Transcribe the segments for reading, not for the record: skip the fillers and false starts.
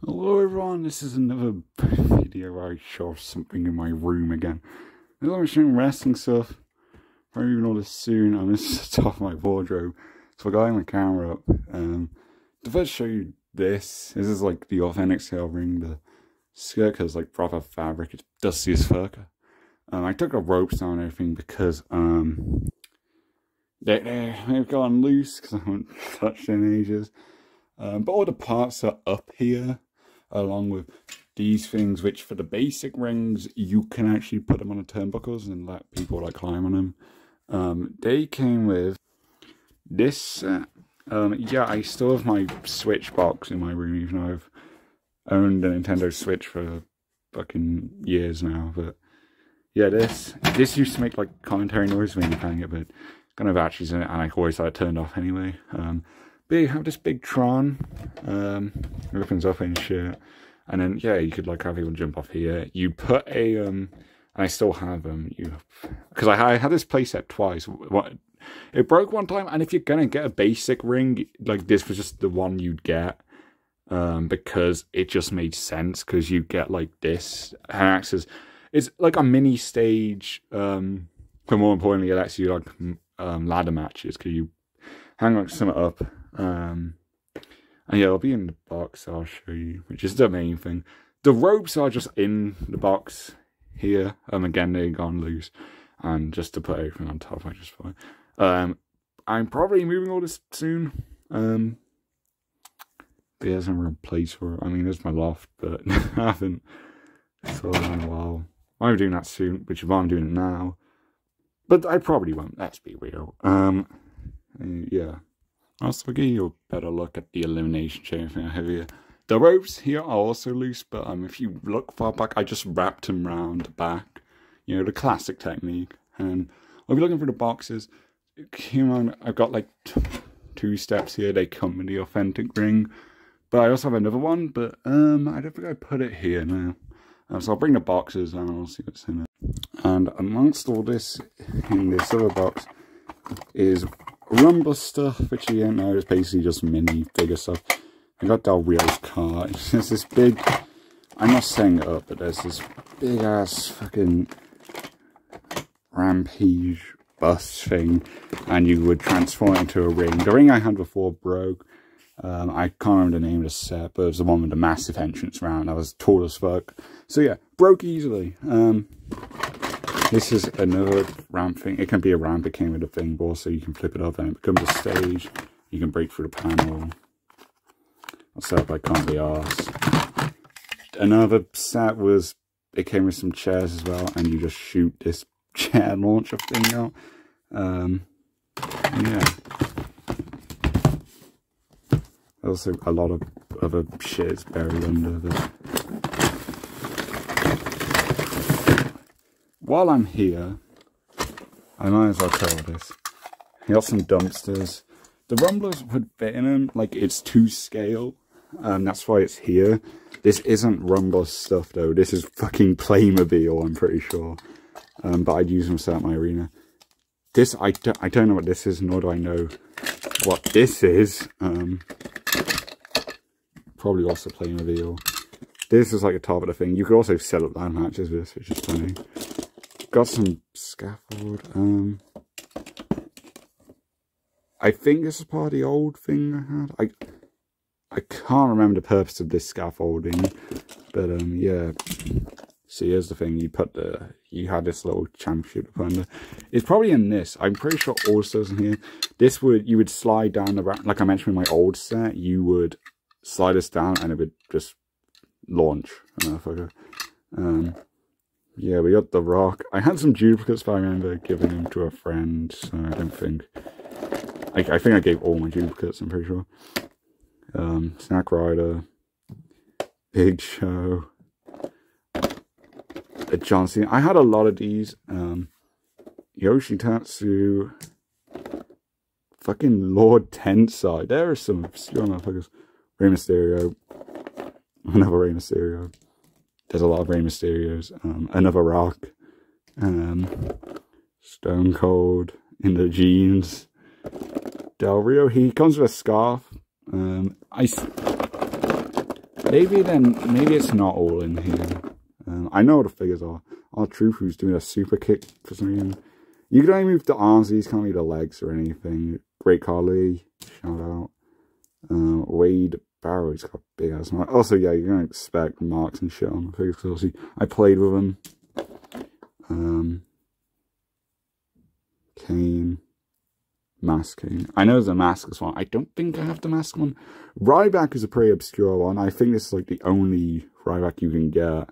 Hello everyone, this is another video where I show something in my room again. I'm showing wrestling stuff. Probably even all this soon, and this is the top of my wardrobe. So I got my camera up. To first show you this is like the authentic scale ring. The skirt has like proper fabric, it's dusty as fuck. I took the ropes down and everything because they've gone loose because I haven't touched it in ages. But all the parts are up here, along with these things, which for the basic rings, you can actually put them on the turnbuckles and let people like climb on them. They came with this set. Yeah, I still have my Switch box in my room, even though I've owned a Nintendo Switch for fucking years now. But yeah, this used to make like commentary noise when you're playing it, but kind of batteries in it, and I always had it turned off anyway. But you have this big Tron, it opens up and shit, and then yeah, you could like have people jump off here. You put a and I still have them. Because I had this playset twice. It broke one time, and if you're gonna get a basic ring, like this was just the one you'd get, because it just made sense. Because you get like this, and acts as it's like a mini stage. But more importantly, it lets you like ladder matches because you hang like something up. And yeah, it'll be in the box, I'll show you, which is the main thing. The ropes are just in the box here. Again, they've gone loose. And just to put everything on top, I just thought. I'm probably moving all this soon. But there's no real place for it. I mean, there's my loft, but I haven't thought in a while. I'm doing that soon, which is why I'm doing it now. But I probably won't, let's be real. Yeah. Also, I'll give you a better look at the elimination chamber I have here. The ropes here are also loose, but if you look far back, I just wrapped them round the back. You know, the classic technique. And I'll be looking for the boxes. Come on, I've got like two steps here. They come with the authentic ring. But I also have another one, but I don't think I put it here now. So I'll bring the boxes and I'll see what's in it. And amongst all this, in this other box, is Rumble stuff, which you don't know is basically just mini figure stuff. I got Del Rio's car. There's this big, I'm not setting it up, but there's this big ass fucking Rampage bus thing, and you would transform it into a ring. The ring I had before broke. I can't remember the name of the set, but it was the one with the massive entrance round. I was tall as fuck. So yeah, broke easily. This is another ramp thing. It can be a ramp, it came with a thing, but also you can flip it up and it becomes a stage. You can break through the panel. I'll set up, I can't be arsed. Another set was, it came with some chairs as well, and you just shoot this chair launcher thing out. Yeah. Also a lot of other shit buried under the... While I'm here, I might as well tell this. I got some dumpsters. The Rumblers would fit in them, like it's to scale. That's why it's here. This isn't Rumbler stuff though. This is fucking Playmobil, I'm pretty sure. But I'd use them to set up my arena. This, I don't know what this is, nor do I know what this is. Probably also Playmobil. This is like the top of the thing. You could also set up land matches with this, which is funny. Got some scaffold. I think this is part of the old thing I had. I can't remember the purpose of this scaffolding, but yeah. So here's the thing. You had this little championship up under. It's probably in this. I'm pretty sure all the stuff's in here. You would slide down the ramp, like I mentioned in my old set. You would slide this down and it would just launch. Yeah, we got The Rock. I had some duplicates, but I remember giving them to a friend, so I don't think... I think I gave all my duplicates, I'm pretty sure. Snack Rider. Big Show. John Cena. I had a lot of these. Yoshitatsu. Fucking Lord Tensai. There are some obscure motherfuckers. Rey Mysterio. Another Rey Mysterio. There's a lot of Rey Mysterios. Another Rock. Stone Cold in the jeans. Del Rio, he comes with a scarf. maybe it's not all in here. I know what the figures are. R-Truth, who's doing a super kick for some reason. You can only move the arms, these can't move the legs or anything. Great Khali, shout out. Wade Barrow, he's got a big ass mark. Also, yeah, you're gonna expect marks and shit on the figures, because obviously I played with them. Kane. Mask King. I know there's a Maskless one. I don't think I have the Mask one. Ryback is a pretty obscure one. I think this is like the only Ryback you can get.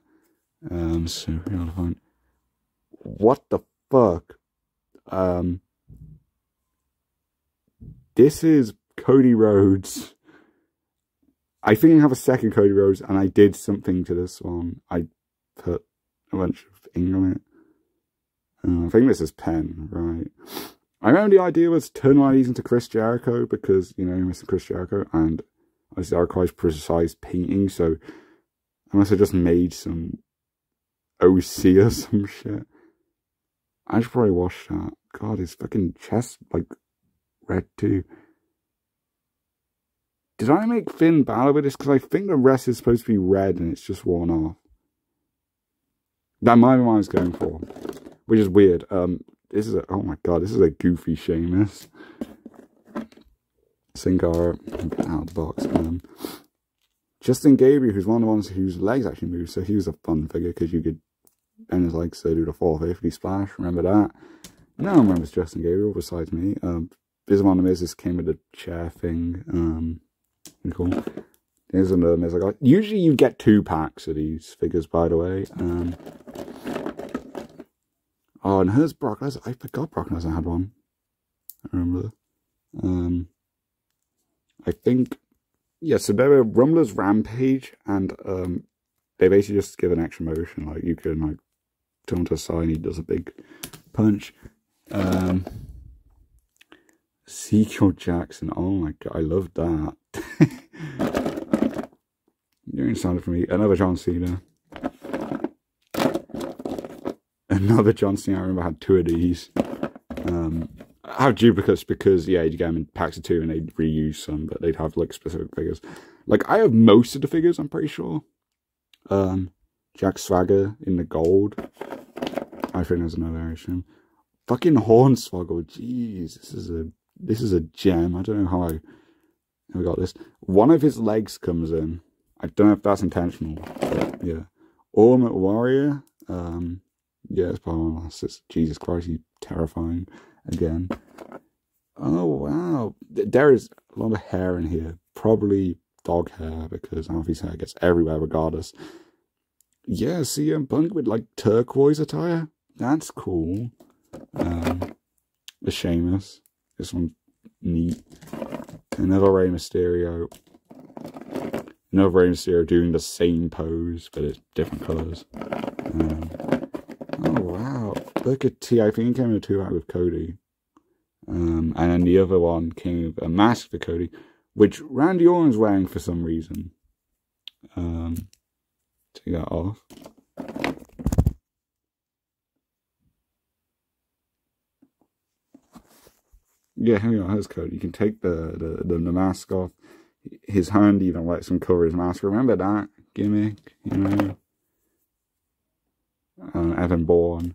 So we gotta find. What the fuck? This is Cody Rhodes. I think I have a second Cody Rhodes, and I did something to this one. I put a bunch of ink on it. I think this is pen, right? I remember the idea was turn one of these into Chris Jericho, because, you know, you're missing Chris Jericho, and obviously that requires precise painting, so I must have just made some OC or some shit. I should probably wash that. God, his fucking chest, like, red too. Did I make Finn Balor with this? Because I think the rest is supposed to be red and it's just worn off. That might be what I was going for, which is weird. This is a, oh my god, this is a goofy Sheamus. Sin Cara, out of the box. Justin Gabriel, who's one of the ones whose legs actually move, so he was a fun figure because you could bend his legs to do the 450 splash. Remember that? No one remembers Justin Gabriel besides me. This one of the Miz's came with a chair thing. Cool. Here's another Miz I got. Usually you get 2 packs of these figures, by the way. Oh, and here's Brock Lesnar. I forgot Brock Lesnar had one. I remember. I think, yeah, so there were Rumbler's Rampage, and they basically just give an extra motion. Like, you can, like, turn to the side and he does a big punch. Ezekiel Jackson. Oh my god, I love that. You're excited for me. Another John Cena. Another John Cena. I remember I had 2 of these. I have duplicates because, yeah, you get them in packs of 2 and they'd reuse some, but they'd have, like, specific figures. Like, I have most of the figures, I'm pretty sure. Jack Swagger in the gold. I think there's another variation. Fucking Hornswoggle. Jeez, this is a gem. I don't know how I got this. One of his legs comes in. I don't know if that's intentional, but yeah. Ultimate Warrior. Yeah, it's probably Jesus Christ, he's terrifying again. Oh wow, there is a lot of hair in here. Probably dog hair, because Alfie's hair gets everywhere regardless. Yeah, CM Punk with like turquoise attire. That's cool. The Sheamus. This one's neat. Another Rey Mysterio. Another Rey Mysterio doing the same pose, but it's different colours. Oh wow. Look at T. I think he came in a 2-pack with Cody. And then the other one came with a mask for Cody, which Randy Orton's wearing for some reason. Take that off. Yeah, here we are. Here's Cody. You can take the mask off. His hand even lets him cover his mask. Remember that gimmick, you know? Evan Bourne.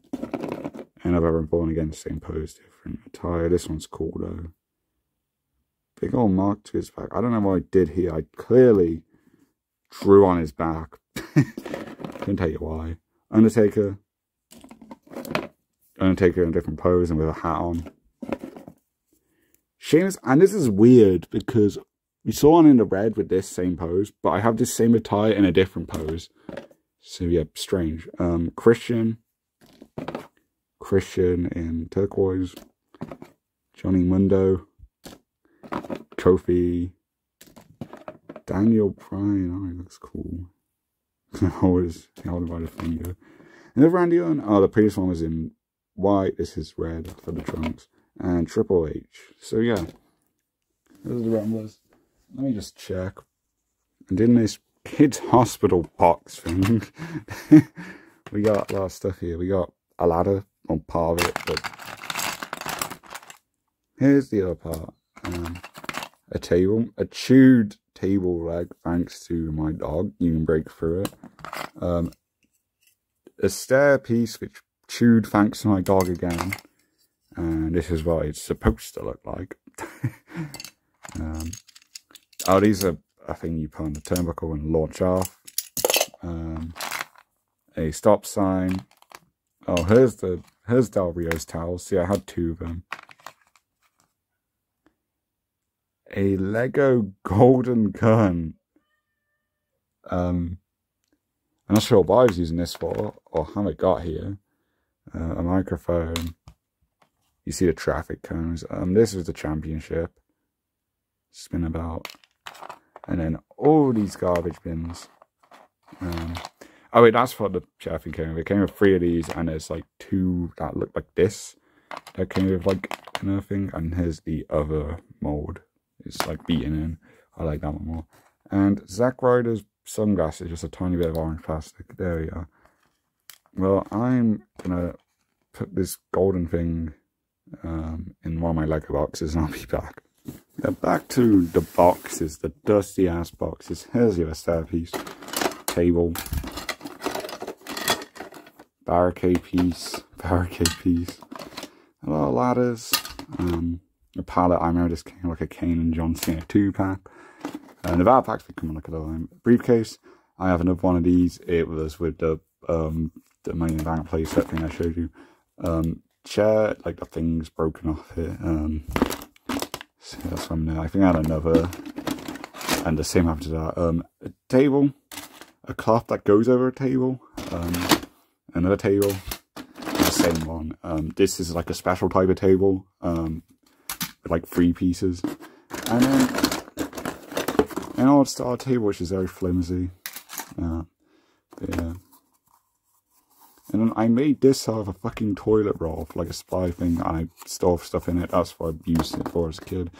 Another Evan Bourne again, same pose, different attire. This one's cool though. Big old mark to his back. I don't know what I did here. I clearly drew on his back. Couldn't tell you why. Undertaker in a different pose and with a hat on. Sheamus, and this is weird because we saw one in the red with this same pose, but I have this same attire in a different pose. So yeah, strange. Christian in turquoise. Johnny Mundo. Kofi. Daniel Bryan. Oh, he looks cool. Always held by the finger. Another Randy Orton. Oh, the previous one was in white. This is red for the trunks. And Triple H. So yeah, those are the Rumblers. Let me just check. And in this kids hospital box thing, we got a lot of stuff here. We got a ladder on part of it, but here's the other part. A table, a chewed table leg thanks to my dog. You can break through it. A stair piece which chewed thanks to my dog again. And this is what it's supposed to look like. Oh, these are a thing you put on the turnbuckle and launch off. A stop sign. Oh, here's Del Rio's towels. See, I had 2 of them. A Lego golden gun. I'm not sure what I was using this for, or how it got here. A microphone. You see the traffic cones. This is the championship. Spin about. And then all these garbage bins. Oh wait, that's what the chaffing came with. It came with 3 of these, and there's like 2 that look like this. That came with like another thing, and here's the other mold. It's like beaten in. I like that one more. And Zack Ryder's sunglasses, just a tiny bit of orange plastic. There we are. Well, I'm gonna put this golden thing in one of my Lego boxes, and I'll be back. Now back to the boxes, the dusty ass boxes. Here's your stair piece, table, barricade piece, a lot of ladders, a pallet. I remember this came like a Kane and John Cena 2-pack. And the battle packs would come in like a briefcase. I have another one of these. It was with the Money in the Bank play set thing I showed you. Chair, like the thing's broken off here. So that's one there. I think I had another, and the same happened to that. A table, a cloth that goes over a table, another table, the same one. This is like a special type of table, with like 3 pieces, and then an old style table which is very flimsy. Yeah. And then I made this out of a fucking toilet roll for like a spy thing, and I stove stuff in it. That's what I used it for as a kid.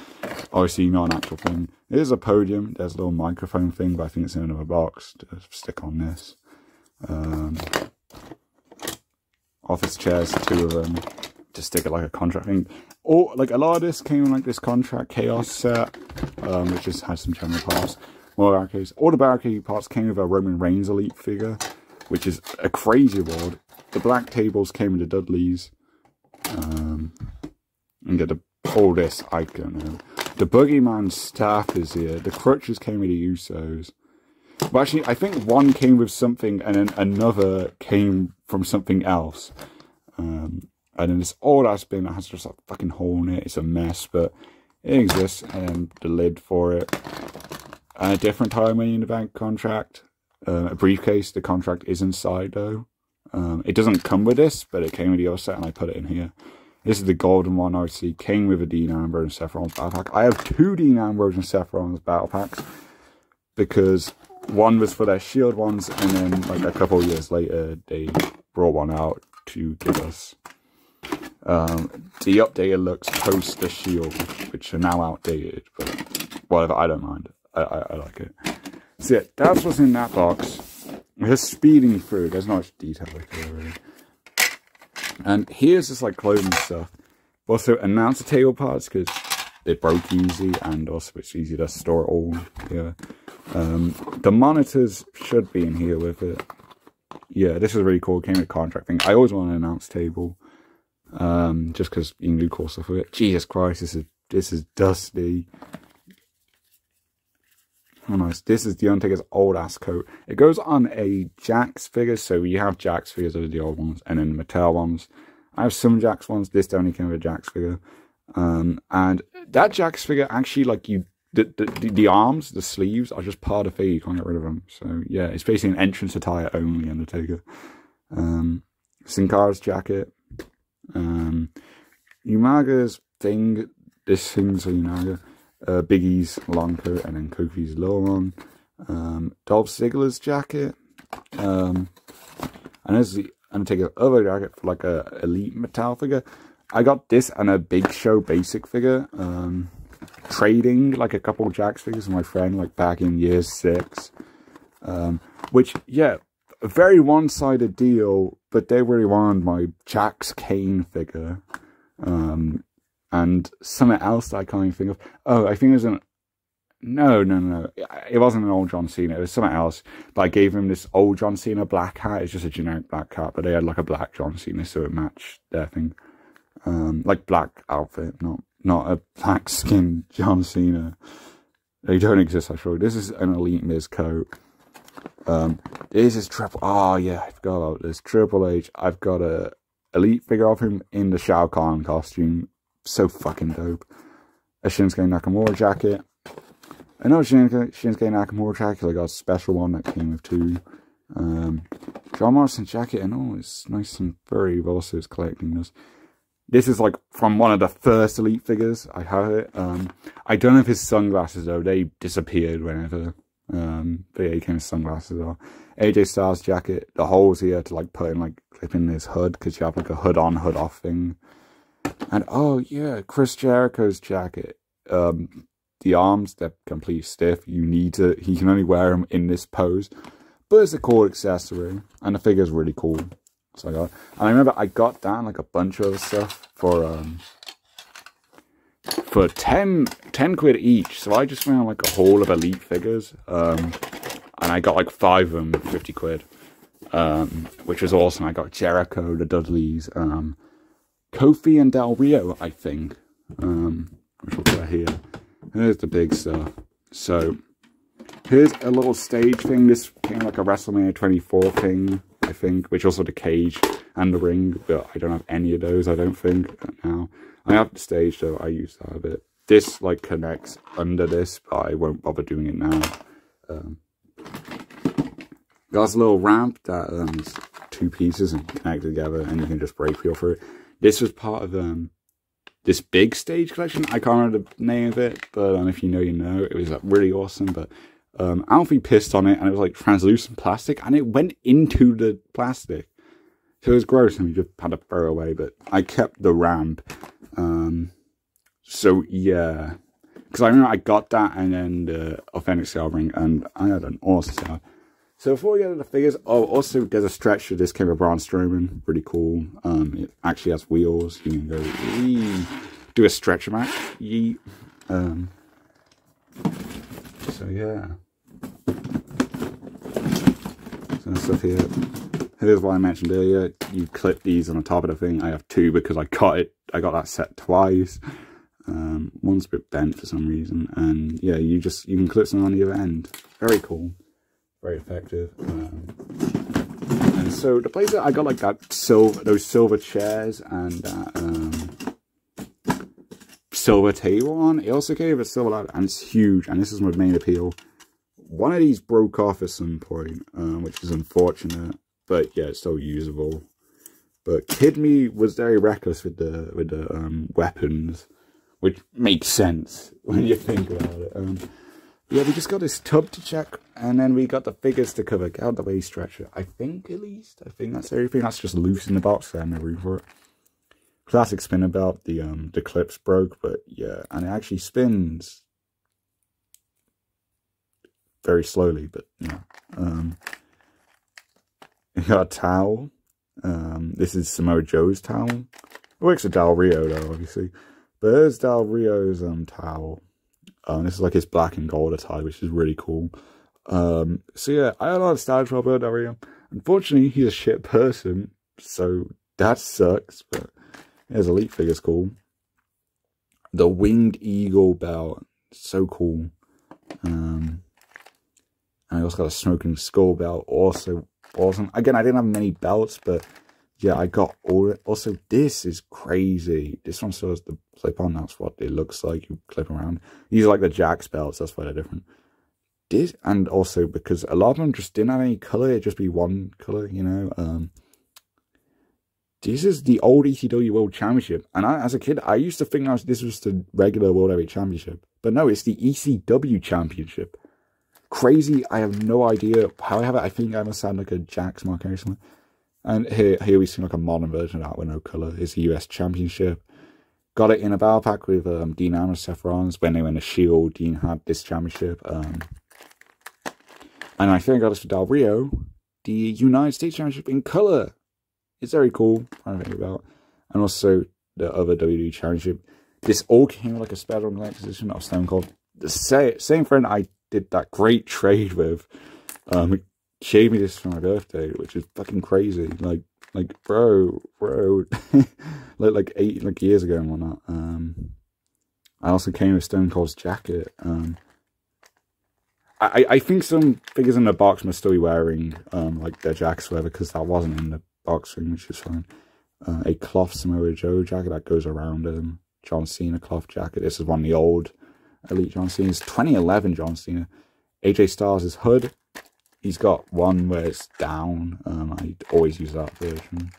Obviously not an actual thing. It is a podium. There's a little microphone thing, but I think it's in another box to stick on this. Office chairs, 2 of them, to stick it like a contract thing. Or like a lot of this came in like this contract chaos set, which just has some general parts. More barricades. All the barricade parts came with a Roman Reigns Elite figure, which is a crazy award. The black tables came with the Dudleys. And get all this, I don't know. The Boogeyman staff is here. The crutches came with the Usos. But actually, I think one came with something, and then another came from something else. And then this old ass bin that has just a fucking hole in it. It's a mess, but it exists. And then the lid for it. And a different type of Money in the Bank contract. A briefcase. The contract is inside though. It doesn't come with this, but it came with the other set, and I put it in here. This is the golden one, obviously. Came with a Dean Ambrose and Seth Rollins battle pack. I have 2 Dean Ambrose and Seth Rollins battle packs, because one was for their Shield ones, and then like a couple of years later, they brought one out to give us the updated looks post the Shield, which are now outdated, but whatever, I don't mind. I like it. So yeah, that's what's in that box. We're just speeding through. There's not much detail here really. And here's just like clothing stuff. Also announcer table parts, because they broke easy, and also it's easy to store it all here. The monitors should be in here with it. Yeah, this is really cool. It came with a contract thing. I always want an announce table, just because you can do cool stuff with it. Jesus Christ, this is dusty. Oh nice. This is The Undertaker's old ass coat. It goes on a Jax figure, so you have Jax figures of the old ones, and then Mattel ones. I have some Jax ones. This only came with a Jax figure. And that Jax figure actually, like, the arms, the sleeves are just part of the figure. You can't get rid of them. So yeah, it's basically an entrance attire only Undertaker. Sin Cara's jacket. Umaga's thing. This thing's a Umaga. Big E's long coat, and then Kofi's little one. Dolph Ziggler's jacket. And there's the Undertaker's other jacket for like a Elite Mattel figure. I got this and a Big Show basic figure. Trading like a couple of Jax figures with my friend, like back in year 6. Which, yeah, a very one-sided deal, but they really wanted my Jax Kane figure. And something else that I can't even think of. Oh, I think there's No. It wasn't an old John Cena. It was something else. But I gave him this old John Cena black hat. It's just a generic black hat, but they had like a black John Cena, so it matched their thing. Like black outfit, not a black skin John Cena. They don't exist, I'm sure. This is an Elite Miz coat. This is Triple. Oh yeah, I forgot about this. Triple H. I've got a Elite figure of him in the Shao Kahn costume. So fucking dope. A Shinsuke Nakamura jacket. Another Shinsuke Nakamura jacket. I got a special one that came with 2. John Morrison jacket and all. It's nice and furry. Also, it's collecting this. This is like from one of the first Elite figures. I have it. I don't know if his sunglasses though. They disappeared whenever. But yeah, he came with sunglasses or AJ Styles jacket. The holes here to like put in like clip in his hood because you have like a hood on, hood off thing. And oh yeah, Chris Jericho's jacket. The arms, they're completely stiff. He can only wear them in this pose. But it's a cool accessory. And the figure's really cool. So I got, and I remember I got that and like a bunch of other stuff for 10 quid each. So I just found like a haul of Elite figures. And I got like 5 of them, 50 quid. Which was awesome. I got Jericho, the Dudleys, Kofi and Del Rio, I think. Which we'll put here. Here's the big stuff. So here's a little stage thing. This came like a WrestleMania 24 thing, I think, which also the cage and the ring, but I don't have any of those, I don't think, now. I have the stage, though. I use that a bit. This, like, connects under this, but I won't bother doing it now. Got a little ramp that is 2 pieces and connected together, and you can just brake wheel through it. This was part of this big stage collection. I can't remember the name of it, but if you know, you know. It was really awesome, but Alfie pissed on it, and it was like translucent plastic, and it went into the plastic. So it was gross, and we just had to throw away, but I kept the ramp. So yeah, because I remember I got that, and then the authentic scale ring, and I had an awesome scale. So before we get to the figures, oh, also there's a stretcher. This came with Braun Strowman, pretty cool. It actually has wheels. You can go do a stretcher match. Yeet. So yeah. So stuff here. Here's what I mentioned earlier. You clip these on the top of the thing. I have 2 because I got it. I got that set twice. One's a bit bent for some reason, and yeah, you can clip some on the other end. Very cool. Very effective. And so the place that I got like that those silver chairs and that silver table on, it also came with a silver ladder, and it's huge, and this is my main appeal. One of these broke off at some point, which is unfortunate, but yeah, it's still usable. But Kid Me was very reckless with the weapons, which makes sense when you think about it. Yeah, we just got this tub to check, and then we got the figures to cover. Get out the way, stretcher. I think, at least. I think that's everything. That's just loose in the box, so I have no room for it. Classic spinner belt. The clips broke, but yeah. And it actually spins very slowly, but yeah. You got a towel. This is Samoa Joe's towel. It works with Del Rio, though, obviously. But there's Del Rio's towel. This is like his black and gold attire, which is really cool. So yeah, I had a lot of style trouble about Del Rio. Unfortunately, he's a shit person, so that sucks. But his Elite figure's cool. The Winged Eagle belt, so cool. And I also got a Smoking Skull belt, also awesome. Again, I didn't have many belts, but yeah, I got all it. Also, this is crazy. This one still has the clip on. That's what it looks like. You clip around. These are like the Jax belts. That's why they're different. This, and also because a lot of them just didn't have any color. It'd just be one color, you know. This is the old ECW World Championship. And as a kid, I used to think this was the regular World Heavyweight Championship. But no, it's the ECW Championship. Crazy. I have no idea how I have it. I think I must have like a Jax mark or something. And here we see like a modern version of that with no colour. It's the US Championship. Got it in a battle pack with Dean Ambrose, Seth Rollins. When they were in the Shield, Dean had this championship. And I think I got this for Del Rio, the United States Championship in colour. It's very cool. I think about. And also the other WWE Championship. This all came with like a special collector's edition of Stone Cold the same friend I did that great trade with, gave me this for my birthday, which is fucking crazy. Like bro, like 8 years ago and whatnot. I also came with Stone Cold's jacket. I think some figures in the box must still be wearing like their jackets, whatever, because that wasn't in the box thing, which is fine. A cloth Samoa Joe jacket that goes around him. John Cena cloth jacket. This is one of the old Elite John Cena's. 2011 John Cena. AJ Styles' hood. He's got one where it's down. I always use that version.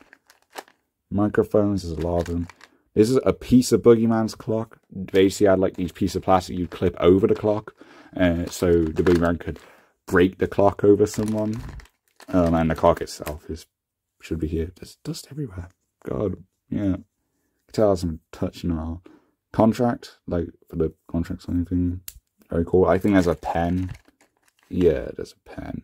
Microphones, there's a lot of them. This is a piece of Boogeyman's clock. Basically, I had like these pieces of plastic you'd clip over the clock, so the Boogeyman could break the clock over someone. And the clock itself should be here. There's dust everywhere. God, yeah. You can tell some touching our contract, like for the contracts or anything. Very cool. I think there's a pen. Yeah, there's a pen.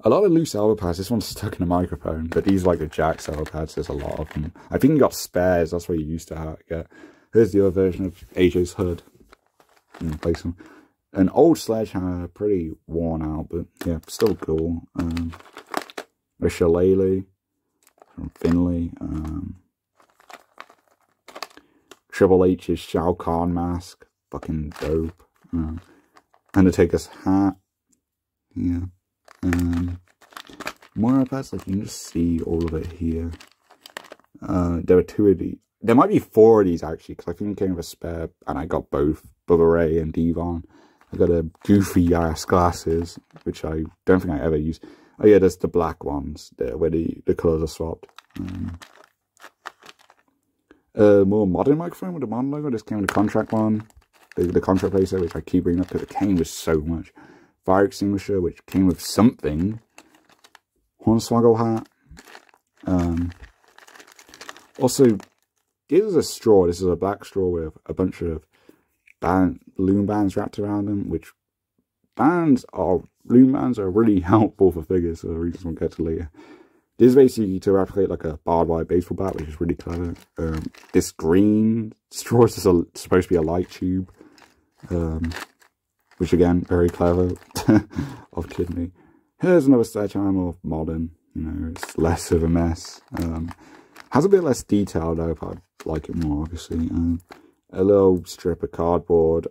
A lot of loose elbow pads. This one's stuck in a microphone, but these are like the Jack's elbow pads. There's a lot of them. I think you got spares. That's what you used to get. Here's the other version of AJ's hood. Place them. An old sledgehammer, pretty worn out, but yeah, still cool. A shillelagh from Finlay. Triple H's Shao Kahn mask, fucking dope. Undertaker's hat, yeah. More pads, like you can just see all of it here. There were 2 of these. There might be 4 of these actually, because I think I came with a spare, and I got both Bubba Ray and Devon. I got a goofy ass glasses, which I don't think I ever used. Oh yeah, there's the black ones there where the colours are swapped. More modern microphone with the modern logo. This came with the contract one. The contract placer, which I keep bringing up because it came with so much. Fire extinguisher, which came with something. Hornswoggle hat. Also, this is a straw. This is a black straw with a bunch of balloon bands wrapped around them, which balloon bands are really helpful for figures, so the reasons we'll get to later. This is basically to replicate like a barbed wire baseball bat, which is really clever. This green straw is supposed to be a light tube, which again, very clever of Kidney. Here's another sledgehammer, more modern, you know, it's less of a mess. Has a bit less detail though, but I'd like it more, obviously. A little strip of cardboard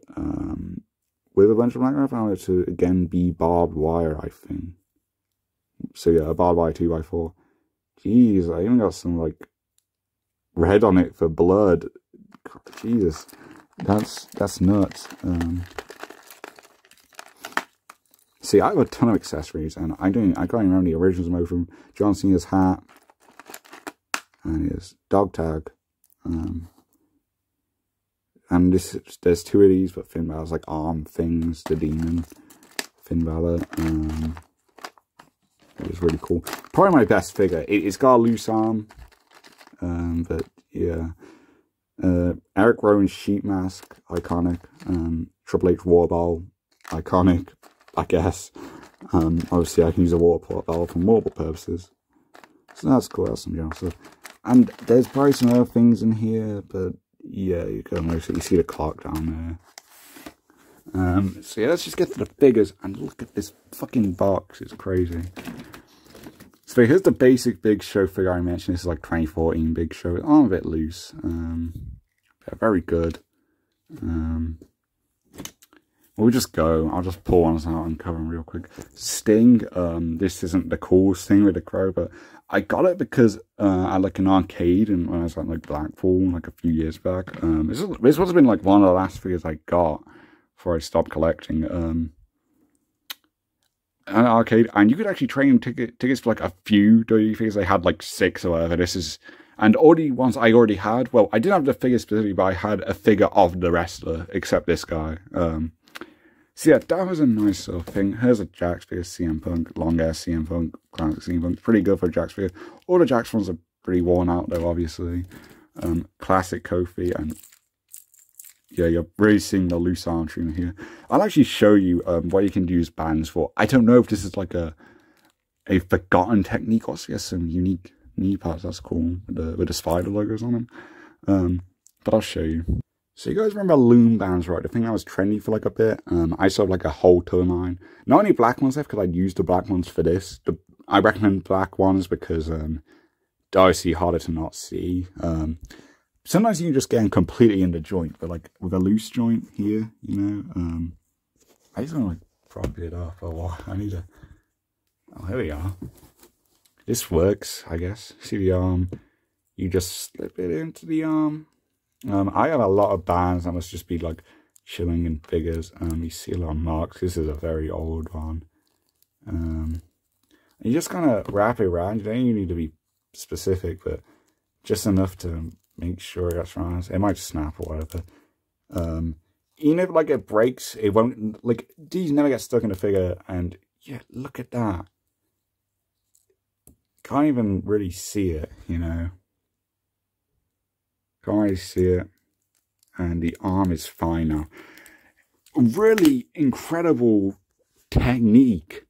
with a bunch of black found it to again be barbed wire, I think. So yeah, a barbed wire 2x4. Jeez, I even got some like red on it for blood. God, Jesus, that's nuts. See, I have a ton of accessories, and I can't even remember the originals most from John Cena's hat and his dog tag. And there's 2 of these, but Finn Balor's like arm things, the demon. Finn Balor. It was really cool. Probably my best figure. It's got a loose arm. But yeah. Eric Rowan's sheep mask, iconic. Triple H water bottle, iconic, I guess. Obviously I can use a water bottle for multiple purposes. So that's cool, that's some general stuff. And there's probably some other things in here, but yeah, you can mostly see the clock down there. So yeah, let's just get to the figures and look at this fucking box. It's crazy. So here's the basic Big Show figure I mentioned. This is like 2014 Big Show. It's a bit loose. But very good. We'll just go. I'll just pull ones out and cover them real quick. Sting. This isn't the coolest thing with the crow, but I got it because at like an arcade and when I was at like Blackpool like a few years back. This must have been like one of the last figures I got before I stopped collecting. An arcade, and you could actually trade tickets for like a few WWE figures. They had like 6 or whatever. And all the ones I already had. Well, I didn't have the figure specifically, but I had a figure of the wrestler, except this guy. So yeah, that was a nice sort of thing. Here's a Jax figure, CM Punk, long ass CM Punk, classic CM Punk. Pretty good for a Jax figure. All the Jax ones are pretty worn out though, obviously. Classic Kofi, and yeah, you're really seeing the loose arm trim here. I'll actually show you what you can use bands for. I don't know if this is like a forgotten technique or some unique knee pads. That's cool with the spider logos on them. But I'll show you. So you guys remember loom bands, right? I think that was trendy for like a bit. I saw like a whole ton of mine. Not only black ones left, because I'd used the black ones for this. I recommend black ones because they're obviously harder to not see. Sometimes you can just get them completely in the joint, but like with a loose joint here, you know. I just want to like prop it up a while. I need to. Oh, here we are. This works, I guess. See the arm? You just slip it into the arm. I have a lot of bands that must just be like chilling in figures. You see a lot of marks. This is a very old one. You just kind of wrap it around. You don't even need to be specific, but just enough to make sure it gets around. It might snap or whatever. Even if like it breaks, it won't, like, these never get stuck in the figure. And yeah, look at that. Can't even really see it, you know. Can't really see it. And the arm is fine now. Really incredible technique.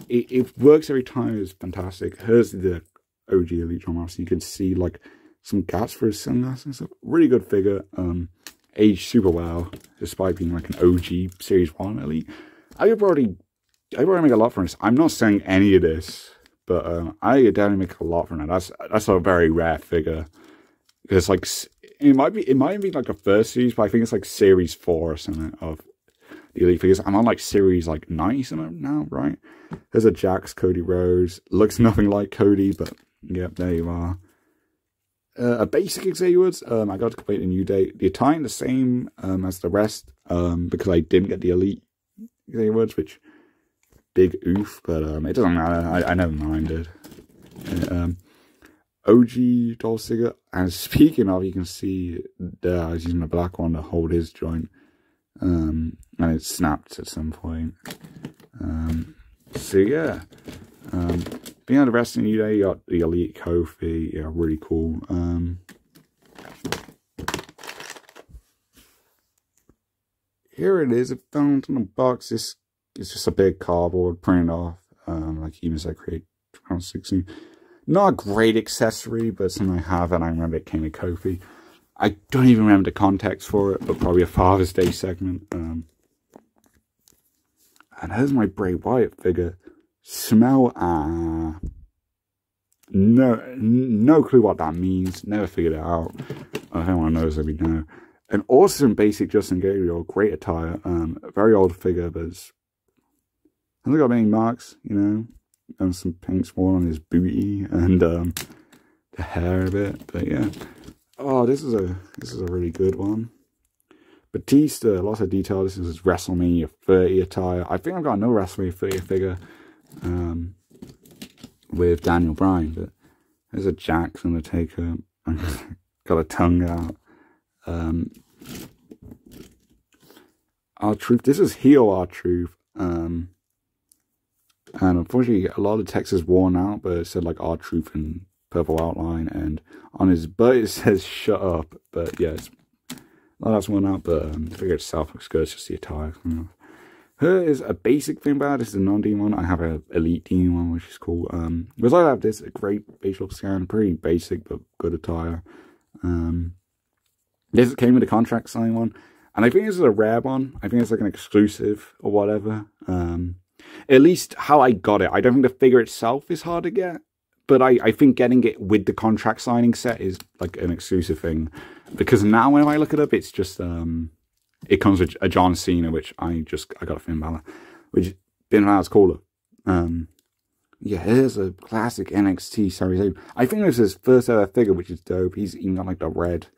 It works every time. It's fantastic. Here's the OG Elite Master. You can see like some gaps for his sunglasses and stuff. Really good figure. Aged super well, despite being like an OG Series 1 Elite. I would already make a lot from this. I'm not saying any of this, but I could definitely make a lot from that. That's a very rare figure. It's like it might be like a first series, but I think it's like series 4 or something of the Elite figures. I'm on like series like 90 something now, right? There's a Jax Cody Rhodes. Looks nothing like Cody, but yep, there you are. A basic Xavier Woods. I got to complete a New Day. The Italian the same as the rest, because I didn't get the Elite Xavier Woods, which big oof, but it doesn't matter. I never minded. OG Dolph Ziggler. And speaking of, you can see there I was using the black one to hold his joint, and it snapped at some point. So yeah. Being on the rest of the New Day, you got the Elite Kofi, yeah, really cool. Here it is, it found in the box. This is just a big cardboard printed off, like even said, Create 2016. Not a great accessory, but something I have, and I remember it came with Kofi. I don't even remember the context for it, but probably a Father's Day segment. And here's my Bray Wyatt figure. Smell, no clue what that means. Never figured it out. If anyone knows, let me know. An awesome basic Justin Gabriel, great attire. Very old figure, but hasn't got many marks, you know. And some paint swirl on his booty and the hair a bit, but yeah. Oh, this is a really good one. Batista, lots of detail. This is his WrestleMania 30 attire. I think I've got another WrestleMania 30 figure. With Daniel Bryan, but there's a Jax Undertaker. Got a tongue out. R-Truth. This is heel R-Truth. And unfortunately, a lot of the text is worn out, but it said like R-Truth in purple outline, and on his butt it says "shut up." But yeah, a lot of that's worn out, but the figure itself looks good. It's just the attire. Here is a basic thing about it. This is a non-demon one. I have an Elite demon one, which is cool. Because I have this, a great facial scan, pretty basic but good attire. This came with a contract sign one, and I think this is a rare one. I think it's like an exclusive or whatever. At least how I got it. I don't think the figure itself is hard to get, but I think getting it with the contract signing set is like an exclusive thing. Because now when I look it up, it's just it comes with a John Cena, which I got a Finn Balor, which Finn Balor's cooler. Yeah, here's a classic NXT Series 8. I think this is his first ever figure, which is dope. He's even got like the red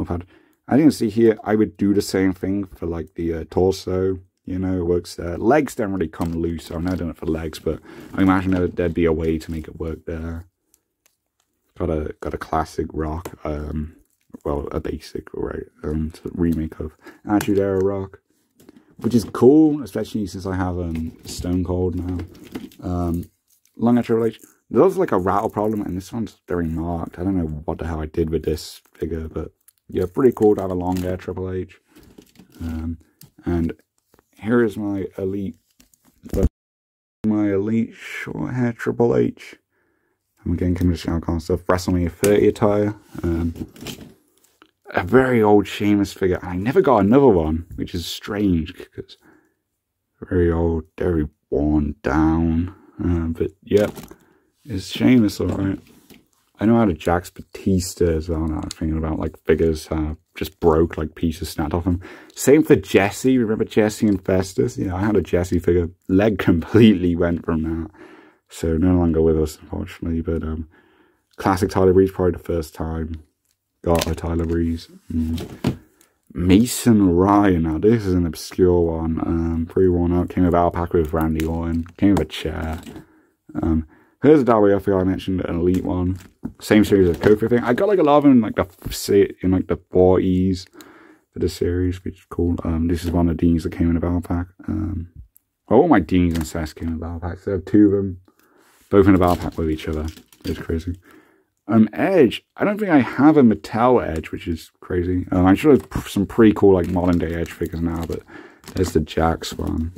pad. I didn't see here, I would do the same thing for like the torso. You know, it works there. Legs don't really come loose, so I've never done it for legs, but I imagine there'd be a way to make it work there. Got a classic Rock, well, a basic, right, remake of Attitude Era Rock, which is cool, especially since I have Stone Cold now. Long Triple H. There's like a rattle problem, and this one's very marked. I don't know what the hell I did with this figure, but yeah, pretty cool to have a long hair Triple H. And here is my Elite short hair Triple H. I'm again coming to Shao Kahn stuff. WrestleMania 30 attire. a very old Sheamus figure. I never got another one, which is strange because very old, very worn down. But yep, it's Sheamus, alright. I know how to Jax Batista as well now. I'm thinking about like figures just broke, like pieces snapped off them. Same for Jesse. Remember Jesse and Festus? Yeah, I had a Jesse figure. Leg completely went from that. So no longer with us, unfortunately. But classic Tyler Breeze, probably the first time got a Tyler Breeze. Mason Ryan. Now this is an obscure one. Pretty worn out. Came with a pack with Randy Orton. Came with a chair. Here's a Dario figure I mentioned, an elite one. Same series as Kofi thing. I got like a lot of them in like the 40s for the series, which is cool. This is one of the Deans that came in a battle pack. All my Deans and Seth came in a battle pack. So I have two of them, both in a battle pack with each other. It's crazy. Edge. I don't think I have a Mattel Edge, which is crazy. I'm sure there's some pretty cool like modern day Edge figures now, but there's the Jax one.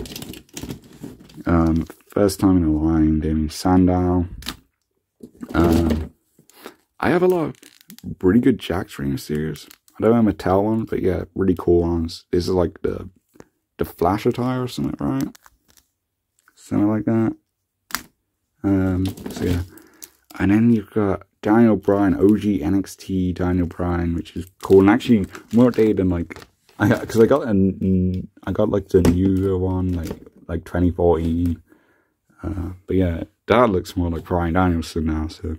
First time in the line, Damien Sandow. I have a lot of really good Jax Ring series. I don't have a Mattel one, but yeah, really cool ones. This is like the Flash attire or something, right? Something like that. So yeah. And then you've got Daniel Bryan, OG NXT Daniel Bryan, which is cool. And actually more updated than like, because I got like the newer one, like 2014. But yeah, that looks more like Bryan Danielson now. So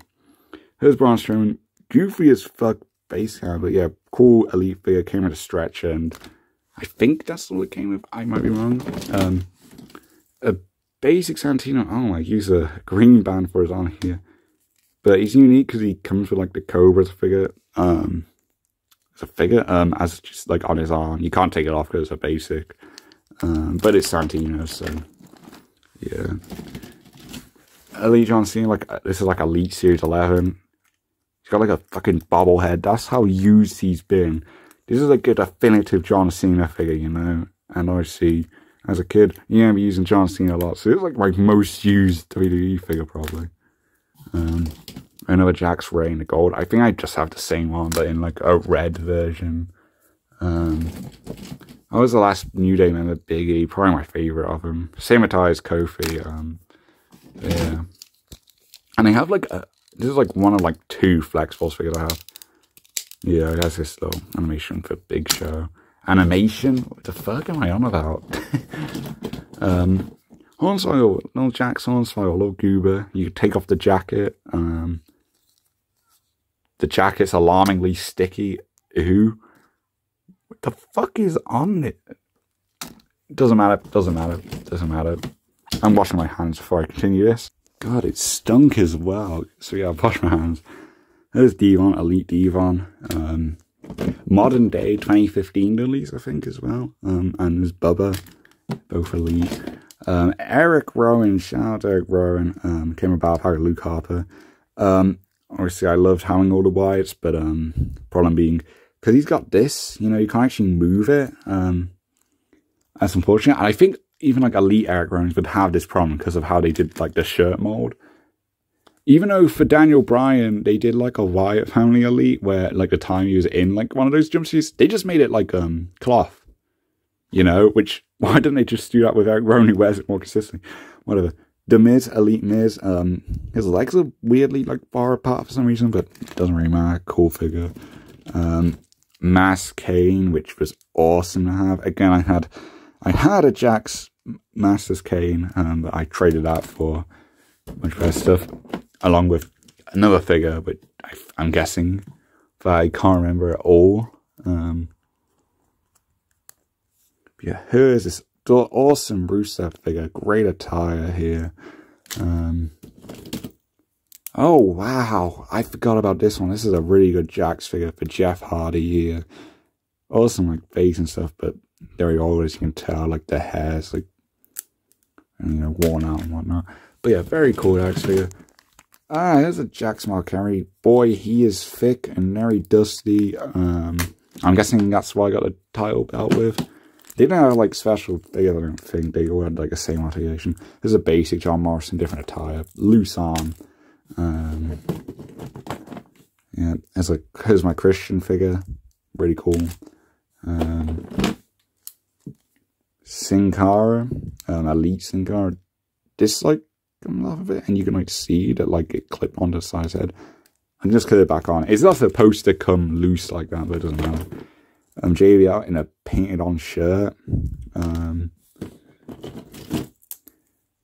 here's Braun Strowman, goofy as fuck base card, but yeah, cool elite figure. Came with a stretcher, and I think that's all it came with. I might be wrong. A basic Santino. Oh, like use a green band for his on here, but he's unique because he comes with like the Cobra figure. As a figure, as just like on his arm. You can't take it off because it's a basic. But it's Santino, so yeah. Elite John Cena, like this is like Elite Series 11. He's got like a fucking bobblehead. That's how used he's been. This is like a definitive John Cena figure, you know. And obviously, as a kid, yeah, I'm using John Cena a lot. So it's like my most used WWE figure probably. Another Jax Ray in the gold. I think I just have the same one, but in like a red version. I was the last New Day member, Big E, probably my favourite of them. Same attire as Kofi. Yeah. And I have like this is like one of like two Flex Force figures I have. Yeah, that's this little animation for Big Show. Animation? What the fuck am I on about? Hornswoggle, little Jax Hornswoggle, little Goober. You can take off the jacket. The jacket's alarmingly sticky. Ooh. What the fuck is on it? Doesn't matter. Doesn't matter. Doesn't matter. I'm washing my hands before I continue this. God, it stunk as well. So yeah, I'll wash my hands. There's Devon, Elite Devon. Modern Day 2015 release, I think, as well. And there's Bubba, both Elite. Eric Rowan, shout out to Eric Rowan. Came about by Luke Harper. Obviously, I loved having all the whites, but problem being, because he's got this, you know, you can't actually move it. That's unfortunate. And I think even like Elite Eric Rowan would have this problem because of how they did like the shirt mold. Even though for Daniel Bryan, they did like a Wyatt Family Elite where like the time he was in like one of those jumpsuits, they just made it like cloth, you know, which why didn't they just do that with Eric Rowan who wears it more consistently? Whatever. The Miz, Elite Miz, his legs are weirdly like far apart for some reason, but it doesn't really matter. Cool figure. Mass Kane, which was awesome to have. Again, I had a Jax Masters Kane, but I traded that for much better stuff, along with another figure, but I'm guessing, but I can't remember at all. Yeah, here's this awesome Rusev figure, great attire here. Oh wow, I forgot about this one. This is a really good Jax figure for Jeff Hardy here. Awesome like face and stuff, but very old as you can tell, like the hair's like, you know, worn out and whatnot. But yeah, very cool Jax figure. Here's a Jax Markeri. Boy, he is thick and very dusty. I'm guessing that's why I got the title belt with. They didn't have like special figures, I don't think. They all had like the same articulation. There's a basic John Morrison, different attire, loose arm. Yeah, here's my Christian figure. really cool. Sin Cara, Elite Sin Cara. This like comes off of it, and you can like see that like it clipped onto the side's head. I can just put it back on. It's not supposed to come loose like that, but it doesn't matter. JB out in a painted on shirt.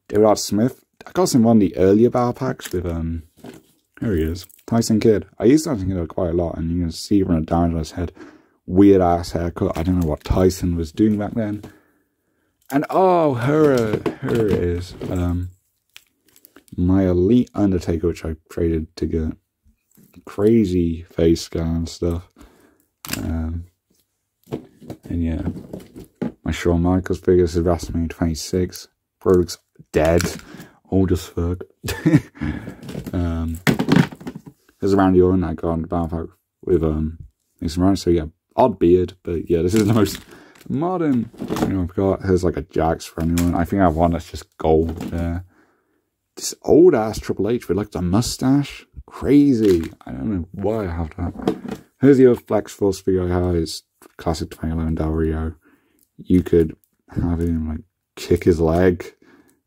David R. Smith. I got some one of the earlier battle packs with here he is, Tyson Kidd. I used Tyson Kidd quite a lot, and you can see from the down on his head, weird ass haircut. I don't know what Tyson was doing back then. And oh, here it is. My Elite Undertaker, which I traded to get. Crazy face scan stuff. And yeah, my Shawn Michaels figure is WrestleMania 26. Bro looks dead, old as fuck. There's a Randy Orton I got on the battle pack with Mason Ryan. So yeah, odd beard, but yeah, this is the most modern thing I've got. Here's like a Jax for anyone. I think I have one that's just gold there. This old ass Triple H with like the mustache. Crazy. I don't know why I have that. Here's the other Flex Force figure I have. It's classic 2011 Del Rio. You could have him like kick his leg,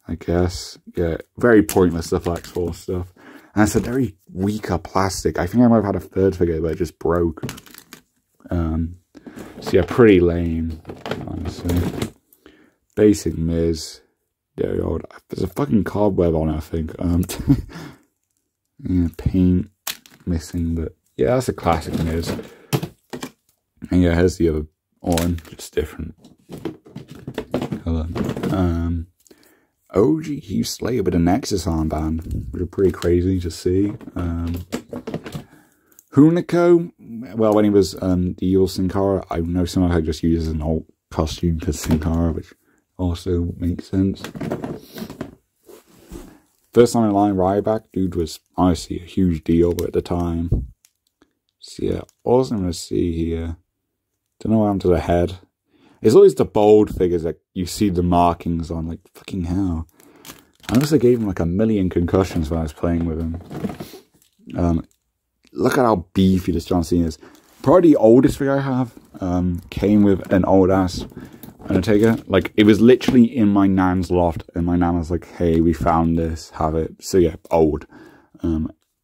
I guess. Yeah, very pointless, the Flex Force stuff. And it's a very weaker plastic. I think I might have had a third figure, but it just broke. So yeah, pretty lame, honestly. Basic Miz. Very old. There's a fucking cobweb on it, I think. Yeah, paint missing, but yeah, that's a classic Miz. And yeah, here's the other one, just different colour. OG Heath Slater with a Nexus armband, which are pretty crazy to see. Hunico, well, when he was the evil Sin Cara, I know someone had just used as an old costume for Sin Cara, which also makes sense. First time in line, Ryback, dude was honestly a huge deal at the time. So yeah, awesome to see here. Don't know what happened to the head. It's always the bold figures that you see the markings on, like fucking hell. I also gave him like 1,000,000 concussions when I was playing with him. Look at how beefy this John Cena is. Probably the oldest figure I have came with an old ass Undertaker. Like, it was literally in my nan's loft, and my nan was like, hey, we found this, have it. So yeah, old.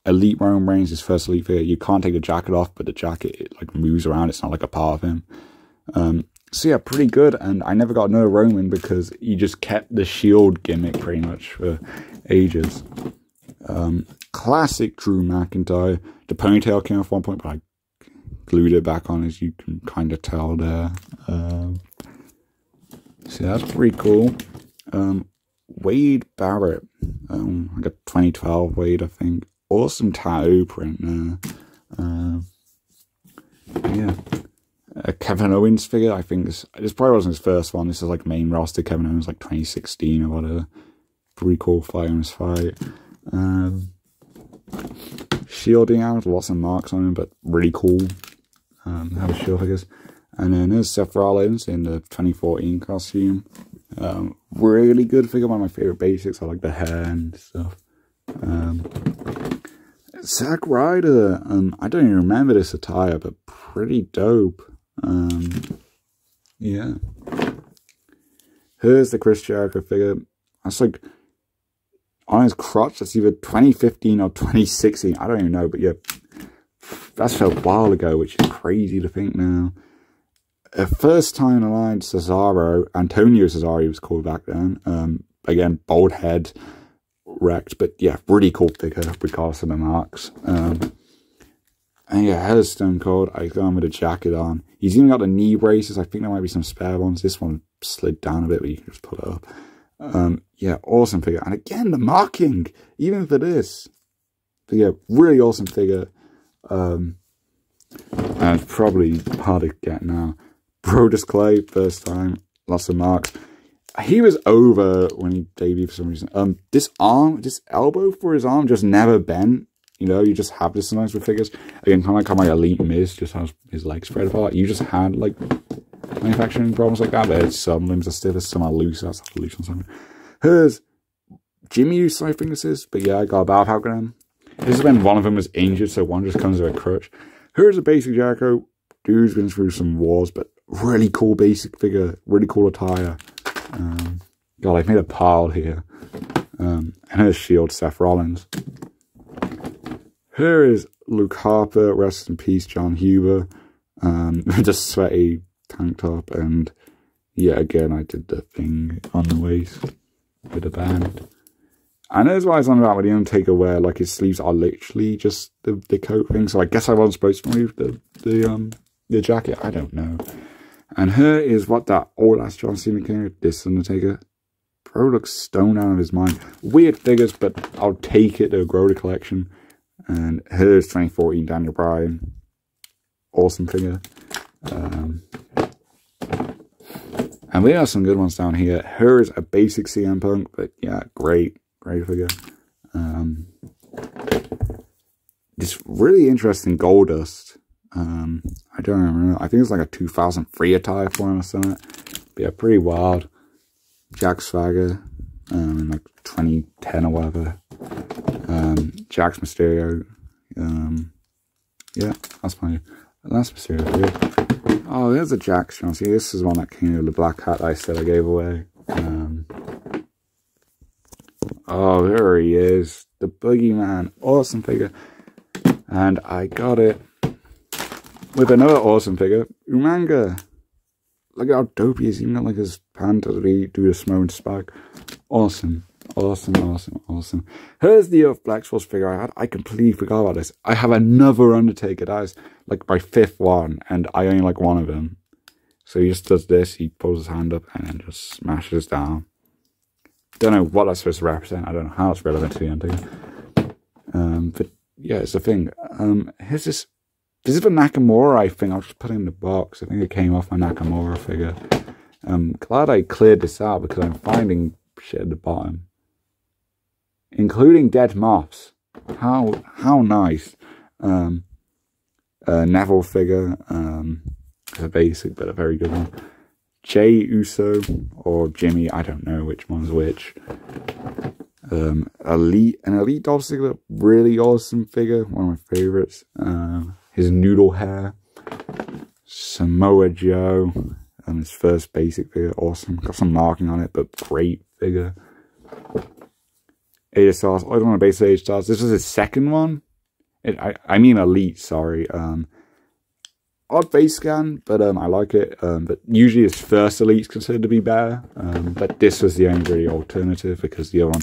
Elite Roman Reigns, his first Elite figure. You can't take the jacket off, but the jacket, it like moves around. It's not like a part of him. So yeah, pretty good. And I never got another Roman because he just kept the shield gimmick pretty much for ages. Classic Drew McIntyre. The ponytail came off one point, but I glued it back on, as you can kind of tell there. So that's pretty cool. Wade Barrett. I got 2012 Wade, I think. Awesome tattoo print there. Yeah. A Kevin Owens figure, I think this probably wasn't his first one. This is like main roster Kevin Owens, like 2016 or whatever. Pretty cool fight on his fight. Shielding out, lots of marks on him, but really cool. Have a shield figures. And then there's Seth Rollins in the 2014 costume. Really good figure, one of my favorite basics. I like the hair and stuff. Zack Ryder. I don't even remember this attire, but pretty dope. Yeah. Here's the Chris Jericho figure. That's like on his crotch. That's either 2015 or 2016. I don't even know, but yeah, that's a while ago, which is crazy to think now. First time in line, Cesaro, Antonio Cesaro, he was called back then. Again, bald head, wrecked, but yeah, really cool figure regardless of the marks. And yeah, here's Stone Cold. I got him with a jacket on. He's even got the knee braces. I think there might be some spare ones. This one slid down a bit, but you can just pull it up. Yeah, awesome figure. And again, the marking, even for this. But yeah, really awesome figure. And it's probably hard to get now. Brodus Clay, first time, lots of marks. He was over when he debuted for some reason. This elbow for his arm just never bent. You know, you just have this sometimes with figures. Again, kind of like how my Elite Miz just has his legs spread apart. You just had like manufacturing problems like that. But some limbs are stiff, some are loose. That's not loose on something. Here's Jimmy Uso, I think this is. But yeah, I got a battle pack with him. This is when one of them was injured, so one just comes with a crutch. Here's a basic Jericho. Dude's been through some wars, but really cool basic figure, really cool attire. God, I've made a pile here. And here's Shield Seth Rollins. Here is Luke Harper, rest in peace, John Huber. Just sweaty tank top, and yeah, again, I did the thing on the waist with a band. And that's why I was on about when the Undertaker wear, like, his sleeves are literally just the coat thing. So I guess I wasn't supposed to remove the jacket. I don't know. And here is what that old ass John Cena came. This Undertaker. Bro looks stoned out of his mind. Weird figures, but I'll take it to grow the collection. And here's 2014 Daniel Bryan. Awesome figure. And we have some good ones down here. Here is a basic CM Punk, but yeah, great figure. This really interesting Goldust. I don't remember. I think it's like a 2003 attire for him or something. But yeah, pretty wild. Jack Swagger, in like 2010 or whatever. Jax Mysterio. Yeah, that's my last Mysterio figure. Oh, there's a Jax. You know, see, this is one that came with the black hat I said I gave away. Oh, there he is. The Boogeyman. Awesome figure. And I got it with another awesome figure. Umanga. Look at how dope he is. Even got like his pant as we do the smoke spike. Awesome. Awesome. Here's the Earth Black Force figure I had. I completely forgot about this. I have another Undertaker. That is like my 5th one. And I only like one of them. So he just does this. He pulls his hand up and then just smashes down. Don't know what that's supposed to represent. I don't know how it's relevant to the Undertaker. But yeah, it's a thing. Here's this. This is the Nakamura, I think. I'll just put it in the box. I think it came off my Nakamura figure. Glad I cleared this out because I'm finding shit at the bottom. Including dead moths. How nice. Neville figure. It's a basic, but a very good one. Jey Uso or Jimmy, I don't know which one's which. An Elite Dolph Ziggler, really awesome figure, one of my favorites. His noodle hair. Samoa Joe, his first basic figure, awesome. Got some marking on it, but great figure. AJ Styles, I don't want to base AJ Styles. This was his second one. I mean Elite, sorry. Odd face scan, but I like it. But usually his first Elite's considered to be better. But this was the only really alternative because the other one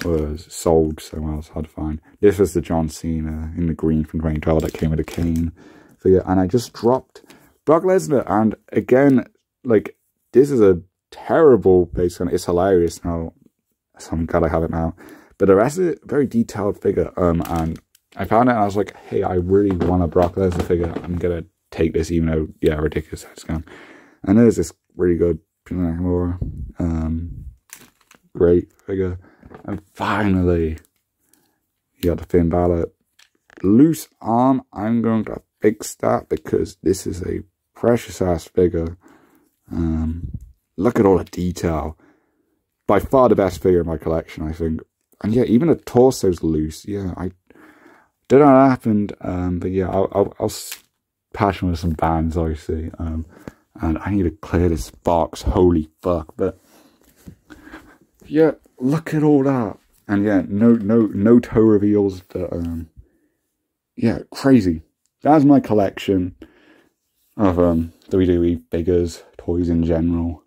was sold so well, it's hard to find. This was the John Cena in the green from 2012 that came with a cane figure. And I just dropped Brock Lesnar. And again, like, this is a terrible base scan. It's hilarious now. So I'm glad I have it now. But the rest of it, very detailed figure. And I found it and I was like, hey, I really want a Brock Lesnar figure. I'm going to take this, even though, yeah, ridiculous head scan. And there's this really good Nakamura. Great figure. And finally, you got the Finn Balor. Loose arm, I'm going to fix that because this is a precious ass figure. Look at all the detail. By far the best figure in my collection, I think. And yeah, even the torso's loose. Yeah, I don't know what happened. But yeah, I'll patch him with some bands, obviously. And I need to clear this box. Holy fuck! But yeah, look at all that. And yeah, no toe reveals. But yeah, crazy. That's my collection of WWE figures, toys in general.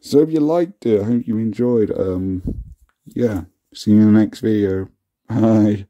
So if you liked it, I hope you enjoyed. Yeah, see you in the next video. Bye.